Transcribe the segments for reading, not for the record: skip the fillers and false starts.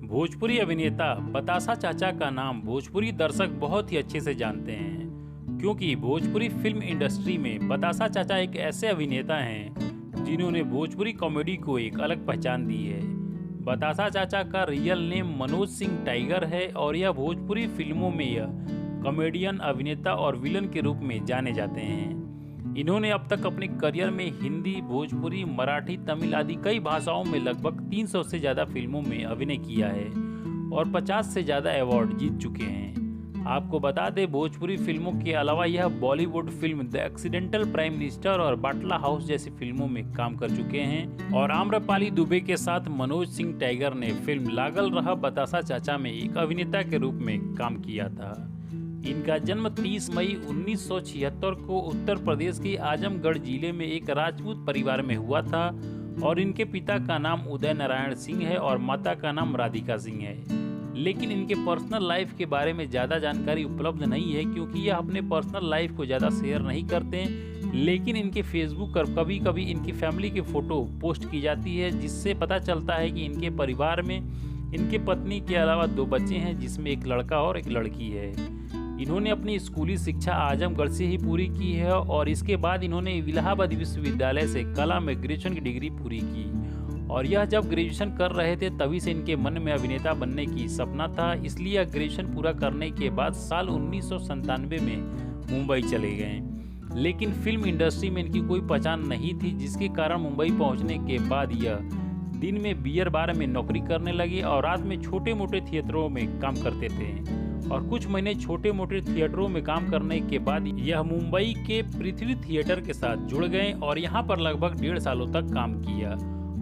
भोजपुरी अभिनेता बतासा चाचा का नाम भोजपुरी दर्शक बहुत ही अच्छे से जानते हैं, क्योंकि भोजपुरी फिल्म इंडस्ट्री में बतासा चाचा एक ऐसे अभिनेता हैं जिन्होंने भोजपुरी कॉमेडी को एक अलग पहचान दी है। बतासा चाचा का real name Manoj Singh tiger है और यह भोजपुरी फिल्मों में यह कॉमेडियन, अभिनेता और विलन के रूप में जाने जाते हैं। इन्होंने अब तक अपने करियर में हिंदी, भोजपुरी, मराठी, तमिल आदि कई भाषाओं में लगभग 300 से ज़्यादा फिल्मों में अभिनय किया है और 50 से ज़्यादा अवार्ड जीत चुके हैं। आपको बता दें, भोजपुरी फिल्मों के अलावा यह Bollywood film the accidental prime minister और बाटला हाउस जैसी फिल्मों में काम कर चुके हैं। और आम्रपाली दुबे के साथ मनोज सिंह टाइगर ने फिल्म लागल रहा बतासा चाचा में एक अभिनेता के रूप में काम किया था। इनका जन्म 30 मई 1976 को उत्तर प्रदेश के आजमगढ़ जिले में एक राजपूत परिवार में हुआ था और इनके पिता का नाम उदय नारायण सिंह है और माता का नाम राधिका सिंह है। लेकिन इनके पर्सनल लाइफ के बारे में ज़्यादा जानकारी उपलब्ध नहीं है, क्योंकि यह अपने पर्सनल लाइफ को ज़्यादा शेयर नहीं करते हैं। लेकिन इनके फेसबुक पर कभी कभी इनकी फैमिली की फ़ोटो पोस्ट की जाती है, जिससे पता चलता है कि इनके परिवार में इनके पत्नी के अलावा 2 बच्चे हैं, जिसमें एक लड़का और एक लड़की है। इन्होंने अपनी स्कूली शिक्षा आजमगढ़ से ही पूरी की है और इसके बाद इन्होंने इलाहाबाद विश्वविद्यालय से कला में ग्रेजुएशन की डिग्री पूरी की। और यह जब ग्रेजुएशन कर रहे थे तभी से इनके मन में अभिनेता बनने की सपना था, इसलिए यह ग्रेजुएशन पूरा करने के बाद साल 1997 में मुंबई चले गए। लेकिन फिल्म इंडस्ट्री में इनकी कोई पहचान नहीं थी, जिसके कारण मुंबई पहुँचने के बाद यह दिन में बियर बार में नौकरी करने लगे और रात में छोटे मोटे थिएटरों में काम करते थे। और कुछ महीने छोटे मोटे थिएटरों में काम करने के बाद यह मुंबई के पृथ्वी थिएटर के साथ जुड़ गए और यहाँ पर लगभग 1.5 सालों तक काम किया।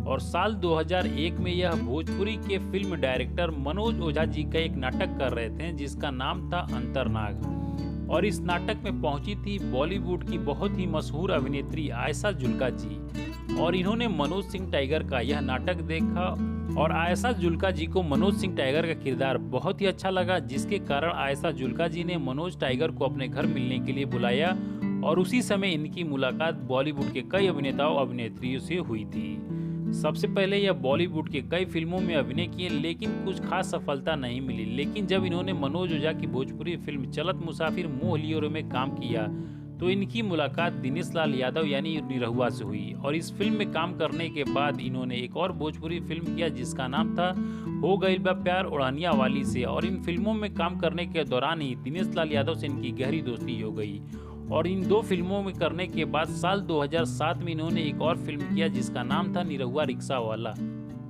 और साल 2001 में यह भोजपुरी के फिल्म डायरेक्टर मनोज ओझा जी का एक नाटक कर रहे थे, जिसका नाम था अंतरनाग। और इस नाटक में पहुंची थी बॉलीवुड की बहुत ही मशहूर अभिनेत्री आयशा जुल्का जी, और इन्होंने मनोज सिंह टाइगर का यह नाटक देखा और आयशा जुल्का जी को मनोज सिंह टाइगर का किरदार बहुत ही अच्छा लगा, जिसके कारण आयशा जुल्का जी ने मनोज टाइगर को अपने घर मिलने के लिए बुलाया। और उसी समय इनकी मुलाकात बॉलीवुड के कई अभिनेताओं अभिनेत्रियों से हुई थी। सबसे पहले यह बॉलीवुड के कई फिल्मों में अभिनय किए, लेकिन कुछ खास सफलता नहीं मिली। लेकिन जब इन्होंने मनोज ओझा की भोजपुरी फिल्म चलत मुसाफिर मोह लियो रे में काम किया तो इनकी मुलाकात दिनेश लाल यादव यानी निरहुआ से हुई। और इस फिल्म में काम करने के बाद इन्होंने एक और भोजपुरी फिल्म किया, जिसका नाम था हो गइल बा प्यार ओढ़निया वाली से। और इन फिल्मों में काम करने के दौरान ही दिनेश लाल यादव से इनकी गहरी दोस्ती हो गई। और इन 2 फिल्मों में करने के बाद साल 2007 में इन्होंने एक और फिल्म किया, जिसका नाम था निरहुआ रिक्शा वाला।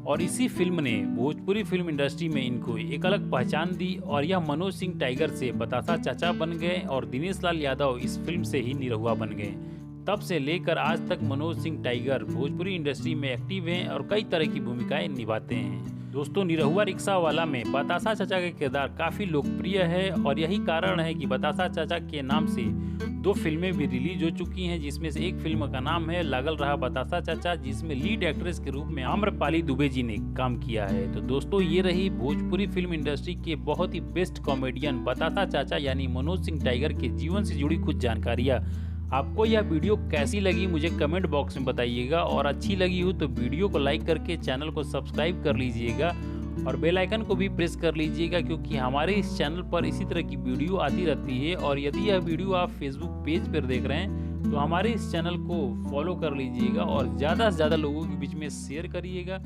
और इसी फिल्म ने भोजपुरी फिल्म इंडस्ट्री में इनको एक अलग पहचान दी और यह मनोज सिंह टाइगर से बतासा चाचा बन गए और दिनेश लाल यादव इस फिल्म से ही निरहुआ बन गए। तब से लेकर आज तक मनोज सिंह टाइगर भोजपुरी इंडस्ट्री में एक्टिव हैं और कई तरह की भूमिकाएं निभाते हैं। दोस्तों, निरहुआ रिक्शा वाला में बतासा चाचा का किरदार काफ़ी लोकप्रिय है और यही कारण है कि बतासा चाचा के नाम से 2 फिल्में भी रिलीज हो चुकी हैं, जिसमें से एक फिल्म का नाम है लागल रहा बतासा चाचा, जिसमें लीड एक्ट्रेस के रूप में आम्रपाली दुबे जी ने काम किया है। तो दोस्तों, ये रही भोजपुरी फिल्म इंडस्ट्री के बहुत ही बेस्ट कॉमेडियन बतासा चाचा यानी मनोज सिंह टाइगर के जीवन से जुड़ी कुछ जानकारियाँ। आपको यह वीडियो कैसी लगी मुझे कमेंट बॉक्स में बताइएगा, और अच्छी लगी हो तो वीडियो को लाइक करके चैनल को सब्सक्राइब कर लीजिएगा और बेल आइकन को भी प्रेस कर लीजिएगा, क्योंकि हमारे इस चैनल पर इसी तरह की वीडियो आती रहती है। और यदि यह वीडियो आप फेसबुक पेज पर देख रहे हैं तो हमारे इस चैनल को फॉलो कर लीजिएगा और ज़्यादा से ज़्यादा लोगों के बीच में शेयर करिएगा।